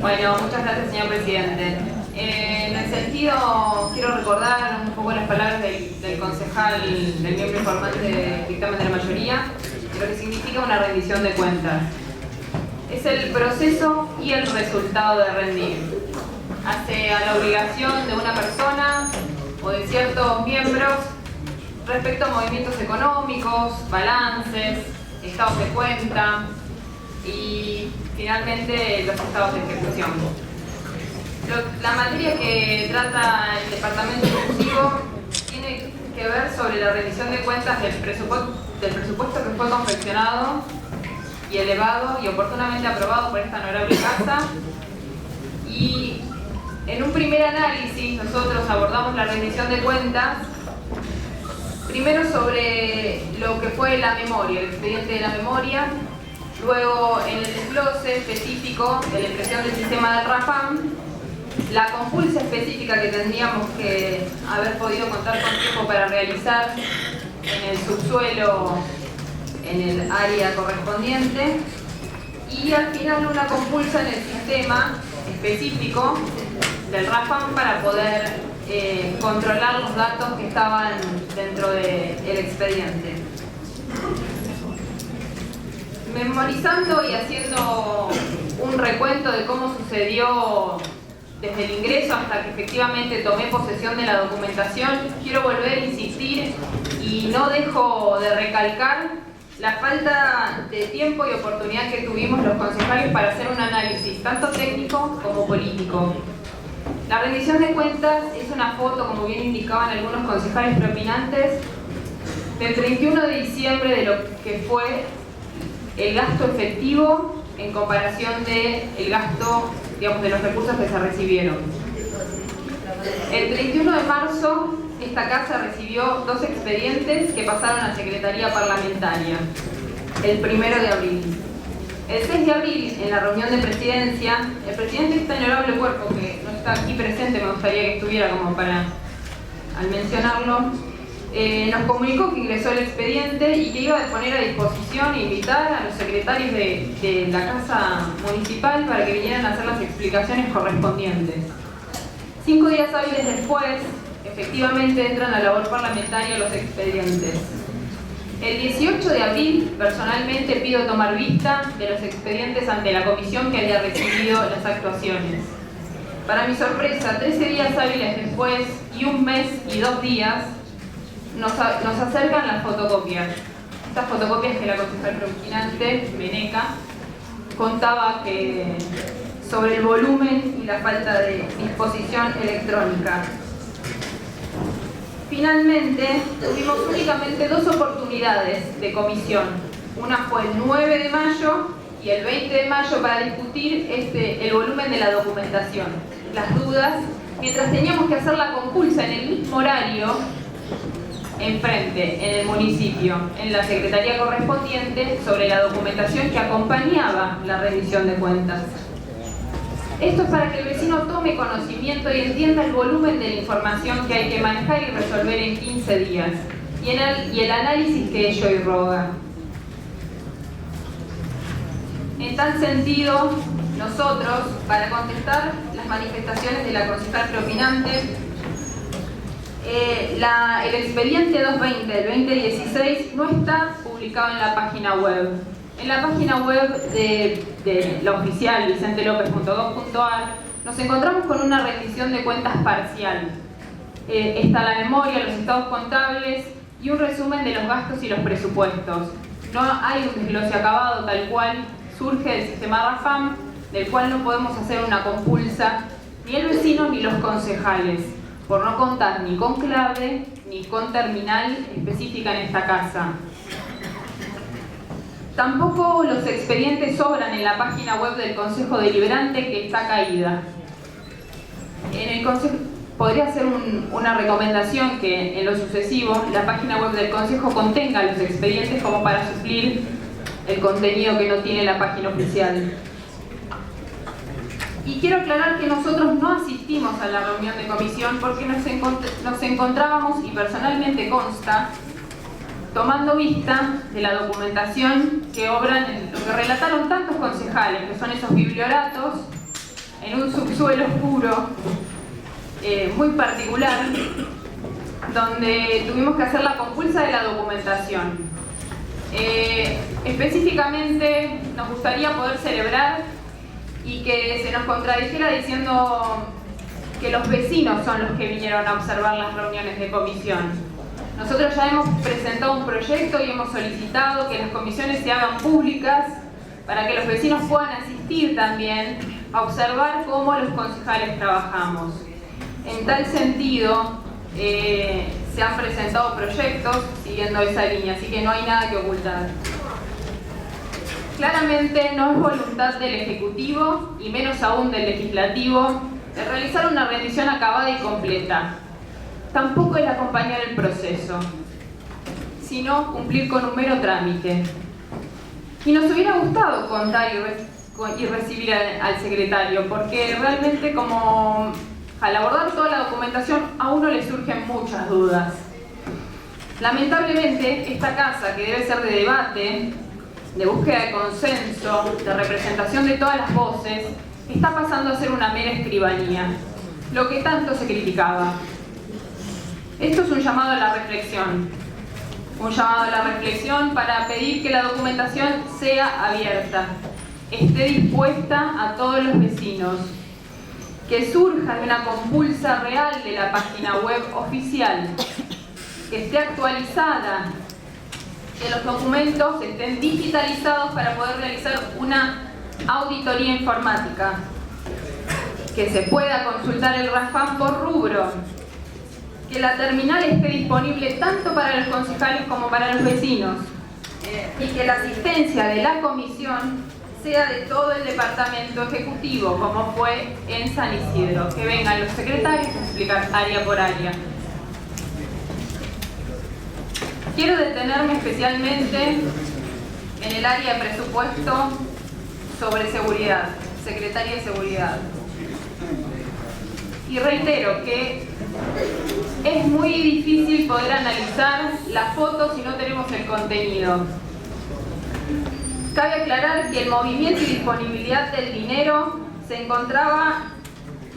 Bueno, muchas gracias, señor presidente. En el sentido, quiero recordar un poco las palabras del concejal, del miembro informante del dictamen de la mayoría, de lo que significa una rendición de cuentas. Es el proceso y el resultado de rendir. Hace a la obligación de una persona o de ciertos miembros respecto a movimientos económicos, balances, estados de cuenta y finalmente los estados de ejecución. La materia que trata el Departamento Ejecutivo tiene que ver sobre la rendición de cuentas del presupuesto que fue confeccionado y elevado y oportunamente aprobado por esta honorable Casa. Y en un primer análisis nosotros abordamos la rendición de cuentas primero sobre lo que fue la memoria, el expediente de la memoria, luego en el desglose específico de la impresión del sistema del RAFAM, la compulsa específica que tendríamos que haber podido contar con tiempo para realizar en el subsuelo, en el área correspondiente, y al final una compulsa en el sistema específico del RAFAM para poder controlar los datos que estaban dentro del expediente. Memorizando y haciendo un recuento de cómo sucedió desde el ingreso hasta que efectivamente tomé posesión de la documentación, quiero volver a insistir y no dejo de recalcar la falta de tiempo y oportunidad que tuvimos los concejales para hacer un análisis tanto técnico como político. La rendición de cuentas es una foto, como bien indicaban algunos concejales preopinantes, del 31 de diciembre de lo que fue el gasto efectivo en comparación del gasto, digamos, de los recursos que se recibieron. El 31 de marzo, esta Casa recibió 2 expedientes que pasaron a Secretaría Parlamentaria, el 1 de abril. El 6 de abril, en la reunión de presidencia, el presidente de este honorable cuerpo, que no está aquí presente, me gustaría que estuviera como para, al mencionarlo, nos comunicó que ingresó el expediente y que iba a poner a disposición e invitar a los secretarios de la Casa Municipal para que vinieran a hacer las explicaciones correspondientes. 5 días hábiles después, efectivamente entran a labor parlamentaria los expedientes. El 18 de abril, personalmente pido tomar vista de los expedientes ante la comisión que había recibido las actuaciones. Para mi sorpresa, 13 días hábiles después y 1 mes y 2 días, nos acercan las fotocopias. Estas fotocopias que la concejal predominante, Meneca, contaba que sobre el volumen y la falta de disposición electrónica. Finalmente, tuvimos únicamente 2 oportunidades de comisión. Una fue el 9 de mayo y el 20 de mayo para discutir el volumen de la documentación, las dudas, mientras teníamos que hacer la compulsa en el mismo horario, enfrente, en el municipio, en la secretaría correspondiente, sobre la documentación que acompañaba la rendición de cuentas. Esto es para que el vecino tome conocimiento y entienda el volumen de la información que hay que manejar y resolver en 15 días y el análisis que ello irroga. En tal sentido, nosotros, para contestar las manifestaciones de la concejal preopinante, el expediente 220 del 2016 no está publicado en la página web. En la página web de la oficial vicentelopez.gov.ar nos encontramos con una rendición de cuentas parcial. Está la memoria, los estados contables y un resumen de los gastos y los presupuestos. No hay un desglose acabado tal cual surge del sistema RAFAM, del cual no podemos hacer una compulsa ni el vecino ni los concejales, por no contar ni con clave ni con terminal específica en esta casa. Tampoco los expedientes sobran en la página web del Consejo Deliberante, que está caída. En el Consejo podría hacer una recomendación que en lo sucesivo la página web del Consejo contenga los expedientes como para suplir el contenido que no tiene la página oficial. Y quiero aclarar que nosotros no asistimos a la reunión de comisión porque nos encontrábamos, y personalmente consta, tomando vista de la documentación que obran en lo que relataron tantos concejales, que son esos biblioratos en un subsuelo oscuro muy particular, donde tuvimos que hacer la compulsa de la documentación. Específicamente nos gustaría poder celebrar y que se nos contradijera diciendo que los vecinos son los que vinieron a observar las reuniones de comisión. Nosotros ya hemos presentado un proyecto y hemos solicitado que las comisiones se hagan públicas para que los vecinos puedan asistir también a observar cómo los concejales trabajamos. En tal sentido, se han presentado proyectos siguiendo esa línea, así que no hay nada que ocultar. Claramente no es voluntad del Ejecutivo, y menos aún del Legislativo, de realizar una rendición acabada y completa. Tampoco es acompañar el proceso, sino cumplir con un mero trámite. Y nos hubiera gustado contar y recibir al secretario, porque realmente al abordar toda la documentación a uno le surgen muchas dudas. Lamentablemente, esta casa, que debe ser de debate, de búsqueda de consenso, de representación de todas las voces, está pasando a ser una mera escribanía, lo que tanto se criticaba. Esto es un llamado a la reflexión. Un llamado a la reflexión para pedir que la documentación sea abierta, esté dispuesta a todos los vecinos, que surja de una compulsa real de la página web oficial, que esté actualizada, que los documentos estén digitalizados para poder realizar una auditoría informática, que se pueda consultar el RAFAM por rubro, que la terminal esté disponible tanto para los concejales como para los vecinos, y que la asistencia de la comisión sea de todo el departamento ejecutivo, como fue en San Isidro, que vengan los secretarios a explicar área por área. Quiero detenerme especialmente en el área de presupuesto sobre seguridad, Secretaría de Seguridad. Y reitero que es muy difícil poder analizar las fotos si no tenemos el contenido. Cabe aclarar que el movimiento y disponibilidad del dinero se encontraba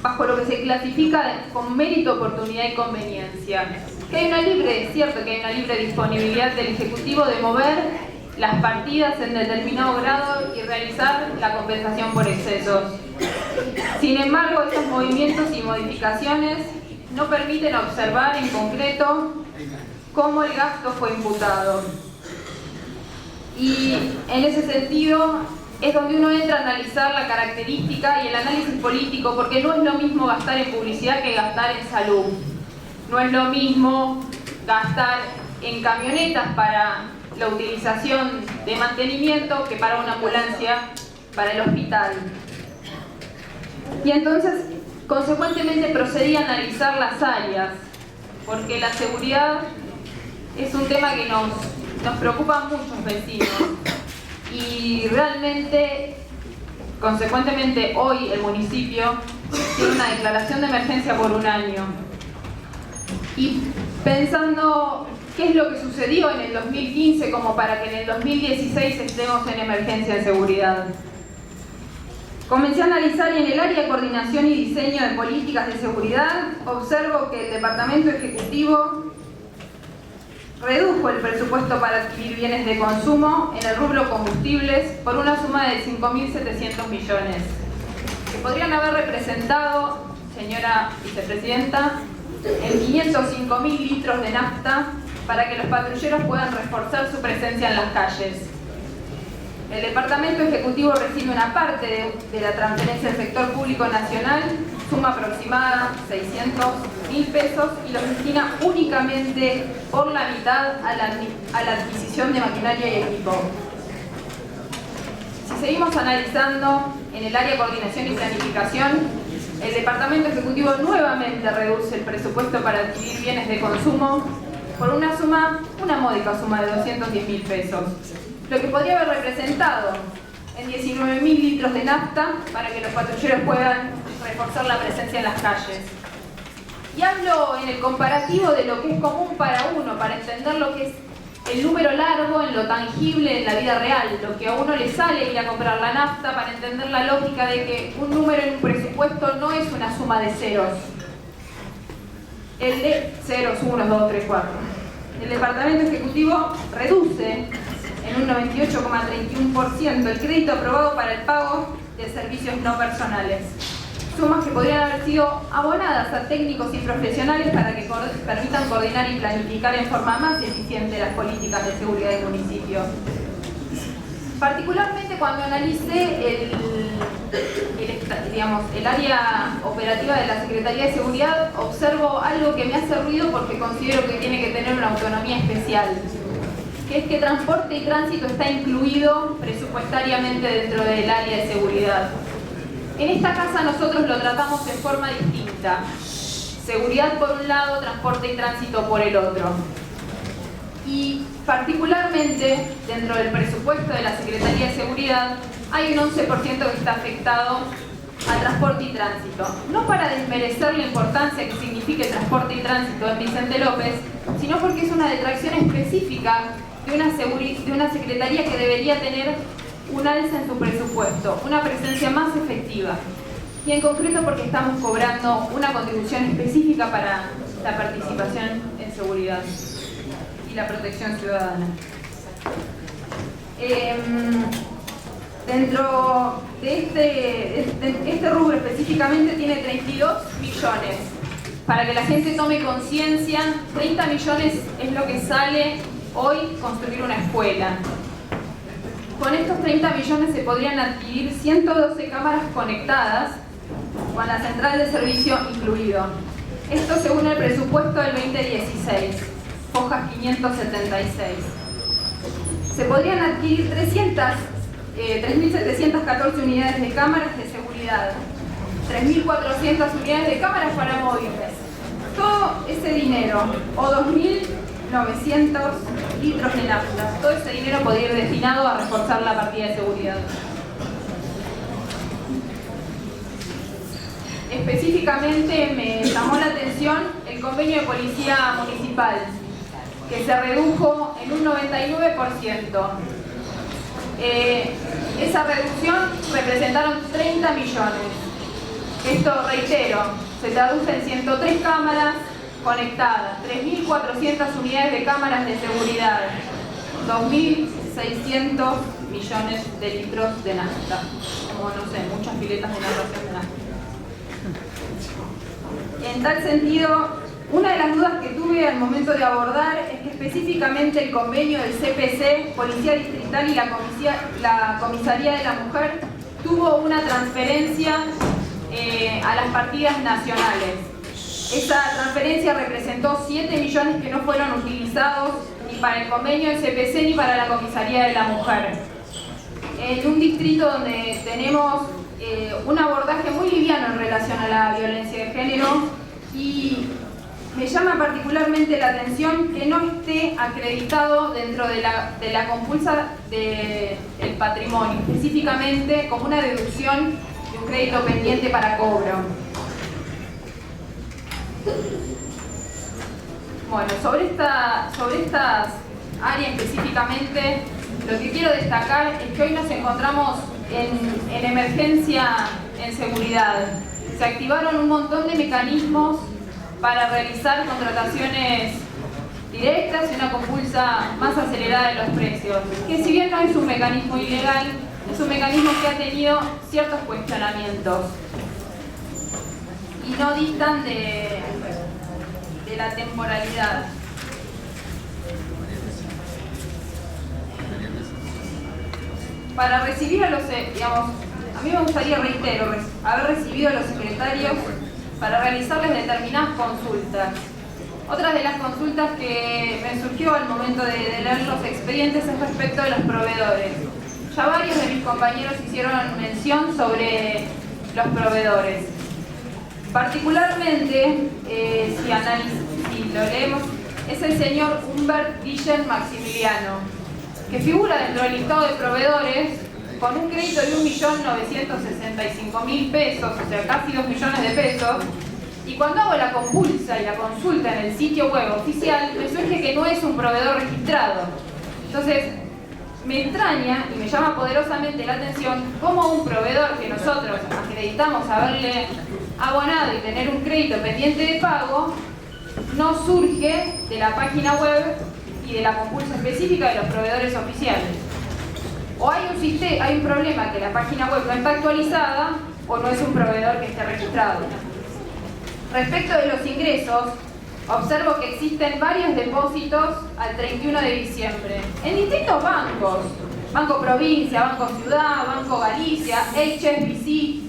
bajo lo que se clasifica con mérito, oportunidad y conveniencia. Que hay una libre, es cierto que hay una libre disponibilidad del Ejecutivo de mover las partidas en determinado grado y realizar la compensación por excesos. Sin embargo, estos movimientos y modificaciones no permiten observar en concreto cómo el gasto fue imputado. Y en ese sentido es donde uno entra a analizar la característica y el análisis político, porque no es lo mismo gastar en publicidad que gastar en salud. No es lo mismo gastar en camionetas para la utilización de mantenimiento que para una ambulancia para el hospital. Y entonces, consecuentemente, procedí a analizar las áreas, porque la seguridad es un tema que nos preocupa a muchos vecinos. Y realmente, consecuentemente, hoy el municipio tiene una declaración de emergencia por un año. Y pensando qué es lo que sucedió en el 2015 como para que en el 2016 estemos en emergencia de seguridad. Comencé a analizar y en el área de coordinación y diseño de políticas de seguridad observo que el Departamento Ejecutivo redujo el presupuesto para adquirir bienes de consumo en el rubro combustibles por una suma de 5.700 millones, que podrían haber representado, señora vicepresidenta, en 505.000 litros de nafta para que los patrulleros puedan reforzar su presencia en las calles. El Departamento Ejecutivo recibe una parte de la transferencia del sector público nacional, suma aproximada 600.000 pesos, y los destina únicamente por la mitad a la adquisición de maquinaria y equipo. Si seguimos analizando en el área de coordinación y planificación, el Departamento Ejecutivo nuevamente reduce el presupuesto para adquirir bienes de consumo por una módica suma de 210.000 pesos, lo que podría haber representado en 19.000 litros de nafta para que los patrulleros puedan reforzar la presencia en las calles. Y hablo en el comparativo de lo que es común para uno, para entender lo que es el número largo en lo tangible en la vida real, lo que a uno le sale ir a comprar la nafta, para entender la lógica de que un número en un presupuesto no es una suma de ceros. El de ceros, 1, 2, 3, 4. El Departamento Ejecutivo reduce en un 98,31% el crédito aprobado para el pago de servicios no personales. Sumas que podrían haber sido abonadas a técnicos y profesionales para que permitan coordinar y planificar en forma más eficiente las políticas de seguridad del municipio. Particularmente cuando analicé el área operativa de la Secretaría de Seguridad, observo algo que me hace ruido porque considero que tiene que tener una autonomía especial, que es que transporte y tránsito está incluido presupuestariamente dentro del área de seguridad. En esta casa nosotros lo tratamos de forma distinta. Seguridad por un lado, transporte y tránsito por el otro. Y particularmente dentro del presupuesto de la Secretaría de Seguridad hay un 11% que está afectado a transporte y tránsito. No para desmerecer la importancia que significa el transporte y tránsito en Vicente López, sino porque es una detracción específica de una secretaría que debería tener un alza en su presupuesto, una presencia más efectiva. Y en concreto porque estamos cobrando una contribución específica para la participación en seguridad y la protección ciudadana. Dentro de este rubro específicamente tiene 32 millones. Para que la gente tome conciencia, 30 millones es lo que sale hoy construir una escuela. Con estos 30 millones se podrían adquirir 112 cámaras conectadas, con la central de servicio incluido. Esto según el presupuesto del 2016, hojas 576. Se podrían adquirir 3.714 unidades de cámaras de seguridad, 3.400 unidades de cámaras para móviles. Todo ese dinero, o 2.900 litros de nafta, todo ese dinero podría ir destinado a reforzar la partida de seguridad. Específicamente me llamó la atención el convenio de policía municipal, que se redujo en un 99%. Esa reducción representaron 30 millones. Esto, reitero, se traduce en 103 cámaras conectadas, 3.400 unidades de cámaras de seguridad, 2.600 millones de litros de nafta, como no sé, muchas piletas de narración de nafta. En tal sentido, una de las dudas que tuve al momento de abordar es que específicamente el convenio del CPC, Policía Distrital y la Comisaría de la Mujer tuvo una transferencia a las partidas nacionales. Esa transferencia representó 7 millones que no fueron utilizados ni para el convenio del CPC ni para la Comisaría de la Mujer. En un distrito donde tenemos un abordaje muy liviano en relación a la violencia de género, y me llama particularmente la atención que no esté acreditado dentro de la compulsa del patrimonio, específicamente como una deducción de un crédito pendiente para cobro. Bueno, sobre estas áreas específicamente, lo que quiero destacar es que hoy nos encontramos en emergencia en seguridad. Se activaron un montón de mecanismos para realizar contrataciones directas y una compulsa más acelerada de los precios, que si bien no es un mecanismo ilegal, es un mecanismo que ha tenido ciertos cuestionamientos y no distan de la temporalidad. Para recibir a los, a mí me gustaría, reitero, haber recibido a los secretarios para realizarles determinadas consultas. Otra de las consultas que me surgió al momento de leer los expedientes es respecto de los proveedores. Ya varios de mis compañeros hicieron mención sobre los proveedores. Particularmente, si lo leemos, es el señor Humbert Guillén Maximiliano, que figura dentro del listado de proveedores con un crédito de 1.965.000 pesos, o sea, casi 2 millones de pesos, y cuando hago la compulsa y la consulta en el sitio web oficial, me surge que no es un proveedor registrado. Entonces, me extraña y me llama poderosamente la atención cómo un proveedor que nosotros acreditamos haberle abonado y tener un crédito pendiente de pago, no surge de la página web y de la compulsa específica de los proveedores oficiales. O hay un problema que la página web no está actualizada o no es un proveedor que esté registrado. Respecto de los ingresos, observo que existen varios depósitos al 31 de diciembre en distintos bancos. Banco Provincia, Banco Ciudad, Banco Galicia, HSBC.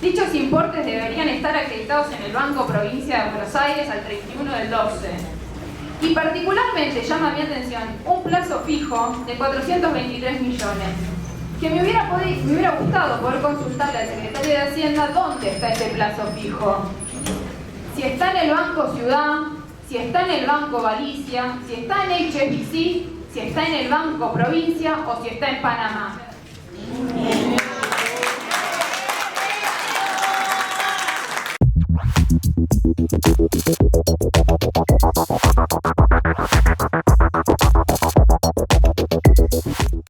Dichos importes deberían estar acreditados en el Banco Provincia de Buenos Aires al 31 del 12. Y particularmente llama mi atención un plazo fijo de 423 millones, que me hubiera gustado poder consultarle al secretario de Hacienda dónde está ese plazo fijo. Si está en el Banco Ciudad, si está en el Banco Galicia, si está en HSBC, si está en el Banco Provincia o si está en Panamá.